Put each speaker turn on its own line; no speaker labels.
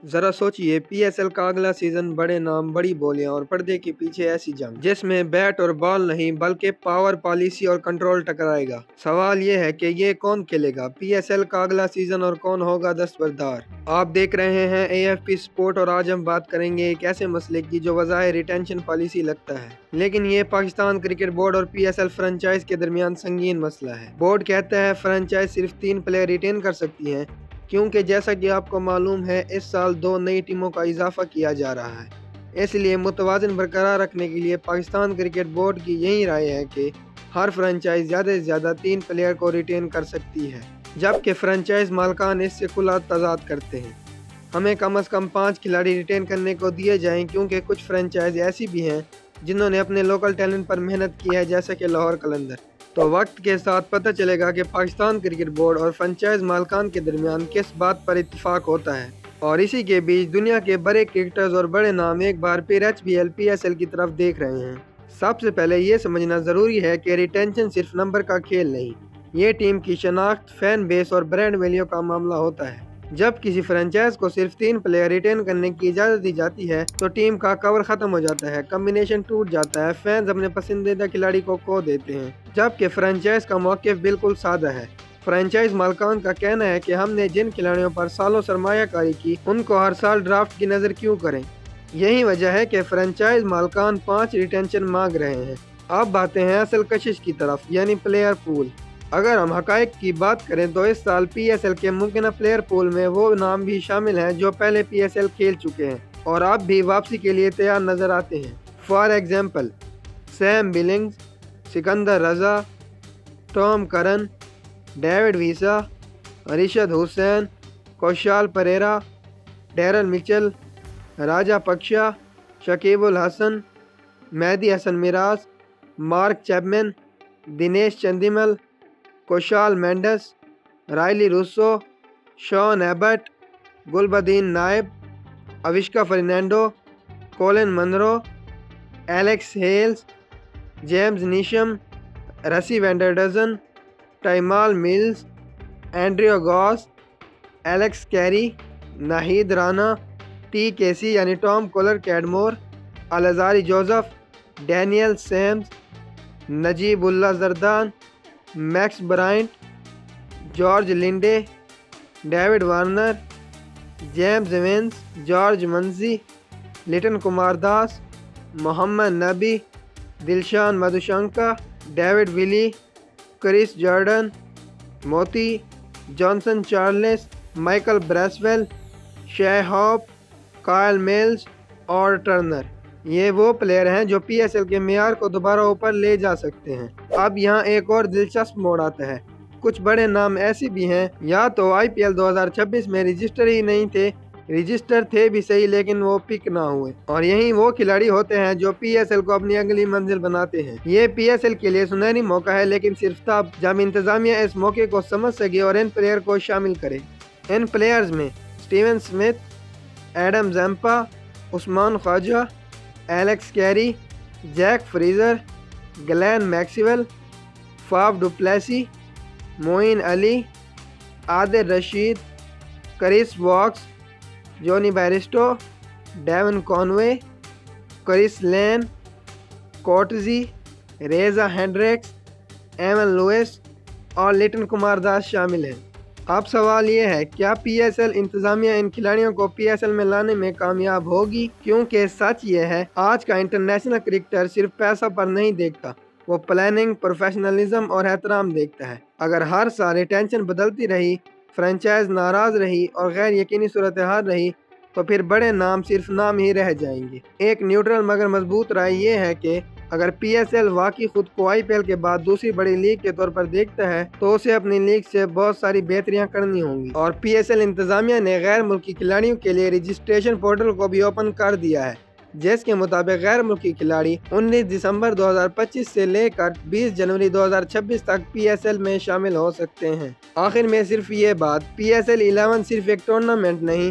ذرا سوچئے پی S L کا اگلا سیزن بڑے نام، بڑی بولیاں اور پردے کے پیچھے ایسی جنگ جس میں بیٹ اور بال نہیں بلکہ پاور، پالیسی اور کنٹرول ٹکرائے گا۔ سوال یہ ہے کہ یہ کون کھیلے گا پی ایس ایل کا اگلا سیزن اور کون ہوگا دستبردار؟ آپ دیکھ رہے ہیں اے ایف پی سپورٹ اور آج ہم بات کریں گے ایک ایسے مسئلے کی جو بظاہر ریٹینشن پالیسی لگتا ہے، لیکن یہ پاکستان کرکٹ بورڈ اور پی ایس ایل فرنچائز کے درمیان سنگین مسئلہ ہے۔ بورڈ کہتا ہے فرنچائز صرف 3 پلیئر ریٹین کر سکتی ہیں کیونکہ جیسا کہ آپ کو معلوم ہے اس سال 2 نئی ٹیموں کا اضافہ کیا جا رہا ہے۔ اس لیے متوازن برقرار رکھنے کے لیے پاکستان کرکٹ بورڈ کی یہی رائے ہے کہ ہر فرنچائز زیادہ سے زیادہ 3 پلیئر کو ریٹین کر سکتی ہے، جبکہ فرنچائز مالکان اس سے کھلا تضاد کرتے ہیں۔ ہمیں کم از کم 5 کھلاڑی ریٹین کرنے کو دیے جائیں کیونکہ کچھ فرنچائز ایسی بھی ہیں جنہوں نے اپنے لوکل ٹیلنٹ پر محنت کی ہے، جیسا کہ لاہور قلندر۔ تو وقت کے ساتھ پتہ چلے گا کہ پاکستان کرکٹ بورڈ اور فرنچائز مالکان کے درمیان کس بات پر اتفاق ہوتا ہے، اور اسی کے بیچ دنیا کے بڑے کرکٹرز اور بڑے نام ایک بار پھر H B L P S L کی طرف دیکھ رہے ہیں۔ سب سے پہلے یہ سمجھنا ضروری ہے کہ ریٹینشن صرف نمبر کا کھیل نہیں، یہ ٹیم کی شناخت، فین بیس اور برانڈ ویلیو کا معاملہ ہوتا ہے۔ جب کسی فرنچائز کو صرف 3 پلیئر ریٹین کرنے کی اجازت دی جاتی ہے تو ٹیم کا کور ختم ہو جاتا ہے، کمبینیشن ٹوٹ جاتا ہے، فینز اپنے پسندیدہ کھلاڑی کو کھو دیتے ہیں، جبکہ فرنچائز کا موقف بالکل سادہ ہے۔ فرنچائز مالکان کا کہنا ہے کہ ہم نے جن کھلاڑیوں پر سالوں سرمایہ کاری کی ان کو ہر سال ڈرافٹ کی نظر کیوں کریں۔ یہی وجہ ہے کہ فرنچائز مالکان 5 ریٹینشن مانگ رہے ہیں۔ اب آتے ہیں اصل کشش کی طرف، یعنی پلیئر پول۔ اگر ہم حقائق کی بات کریں تو اس سال پی ایس ایل کے ممکنہ پلیئر پول میں وہ نام بھی شامل ہیں جو پہلے پی ایس ایل کھیل چکے ہیں اور اب بھی واپسی کے لیے تیار نظر آتے ہیں۔ For example, same Billings, Sikandar Raza, Tom کرن، ڈیوڈ ویسا، رشد حسین، کوشال پریرا، ڈیرل مچل، راجا پکشا، شکیب الحسن، Mehdi Hasan Miraz, Mark Chapman, Dinesh Chandimal, Kusal Mendis, Rilee Rossouw, Sean Abbott, Gulbadin Naib, Oshada Fernando, Colin Munro, Alex Hales, James Neesham, Rassie van der Dussen, Tymal Mills, Andrew Gous, Alex Carey, Naheed Rana, T K C یعنی Tom Kohler Cadmore, Alzarri Joseph, Daniel Sams, Najibullah Zadran, Max Bryant, George Linde, David Warner, James Evans, George Munsey, Litton Kumar Das, Mohammad Nabi, Dilshan Madushanka, David Willey, Chris Jordan, Motie, Johnson Charles, Michael بریسویل، شے hope, کائل meals اور Turner. یہ وہ player ہیں جو پی S L کے معیار کو دوبارہ اوپر لے جا سکتے ہیں۔ اب یہاں ایک اور دلچسپ موڑ آتا ہے۔ کچھ بڑے نام ایسے بھی ہیں یا تو آئی پی ایل 2026 میں رجسٹر ہی نہیں تھے، رجسٹر تھے بھی صحیح لیکن وہ پک نہ ہوئے، اور یہی وہ کھلاڑی ہوتے ہیں جو پی ایس ایل کو اپنی اگلی منزل بناتے ہیں۔ یہ پی ایس ایل کے لیے سنہری موقع ہے، لیکن صرف تب جب انتظامیہ اس موقع کو سمجھ سکے اور ان پلیئر کو شامل کرے۔ ان پلیئرز میں Steven Smith, Adam Zampa, Usman Khawaja, Alex Carey, Jake Fraser, Glenn Maxwell, Faf du Plessis, Moeen Ali, Adil Rashid, Chris Woakes, Jonny Bairstow, Devon Conway, Chris Lynn, Coetzee, Reeza Hendricks, Evin Lewis اور لٹن کمار داس شامل ہیں۔ اب سوال یہ ہے، کیا پی ایس ایل انتظامیہ ان کھلاڑیوں کو پی ایس ایل میں لانے میں کامیاب ہوگی؟ کیونکہ سچ یہ ہے، آج کا انٹرنیشنل کرکٹر صرف پیسہ پر نہیں دیکھتا، وہ پلاننگ، پروفیشنلزم اور احترام دیکھتا ہے۔ اگر ہر سال ریٹینشن بدلتی رہی، فرنچائز ناراض رہی اور غیر یقینی صورتحال رہی تو پھر بڑے نام صرف نام ہی رہ جائیں گے۔ ایک نیوٹرل مگر مضبوط رائے یہ ہے کہ اگر پی ایس ایل واقعی خود کو آئی پی ایل کے بعد دوسری بڑی لیگ کے طور پر دیکھتا ہے تو اسے اپنی لیگ سے بہت ساری بہتریاں کرنی ہوں گی، اور پی ایس ایل انتظامیہ نے غیر ملکی کھلاڑیوں کے لیے رجسٹریشن پورٹل کو بھی اوپن کر دیا ہے، جس کے مطابق غیر ملکی کھلاڑی 19 دسمبر 2025 سے لے کر 20 جنوری 2026 تک پی ایس ایل میں شامل ہو سکتے ہیں۔ آخر میں صرف یہ بات، پی ایس ایل 11 صرف ایک ٹورنامنٹ نہیں